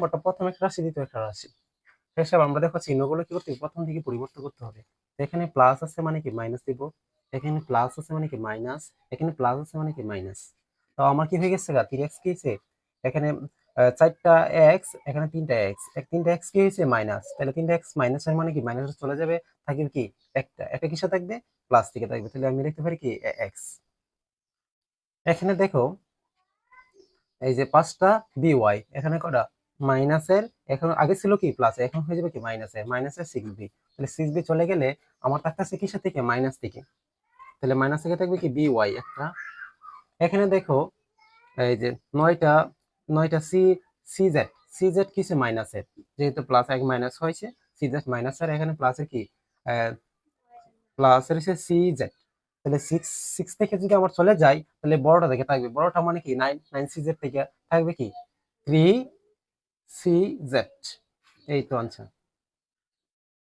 নাম্বারটা প্রথম একটা রাশি দ্বিতীয় একটা রাশি হিসাবে আমরা দেখো চিহ্নগুলো কি করতে হবে, প্রথম দিকে পরিবর্তন করতে হবে। এখানে প্লাস আছে মানে কি মাইনাস দিব, এখানে প্লাস আছে মানে কি মাইনাস, এখানে প্লাস আছে মানে কি মাইনাস। তো আমার কি হয়ে গেছে গা 3x কি হয়েছে এখানে, 4টা এক্স এখানে 3টা এক্স, 3টা এক্স কি হয়েছে মাইনাস, তাহলে 3টা এক্স মাইনাসের মানে কি মাইনাস চলে যাবে, থাকবে কি একটা, একটা কিসে থাকবে প্লাস থেকে থাকবে, তাহলে আমি লিখতে পারি কি এক্স। এখানে দেখো এই যে 5টা বিওয়াই, এখানে কটা মাইনাসের, এখন আগে ছিল কি প্লাস, এখন হয়ে যাবে কি মাইনাসের, মাইনাসের 6b, তাহলে 6b চলে গেলে আমার থাকতেছে কিসের থেকে মাইনাস থেকে, তাহলে মাইনাস থেকে থাকবে কি বিওয়াই একটা। এখানে দেখো এই যে 9টা 9টা সিজেড, সিজেড কিসে মাইনাসের, যেহেতু প্লাস এক মাইনাস হয়েছে সিজেড মাইনাসের, এখানে প্লাসের কি প্লাসের হচ্ছে সিজেড, তাহলে 6 থেকে যদি আমার চলে যায় তাহলে বড়টা থেকে থাকবে, বড়টা মানে কি 9 সিজেড থেকে থাকবে কি 3 সিজেড, এই তো আনসার।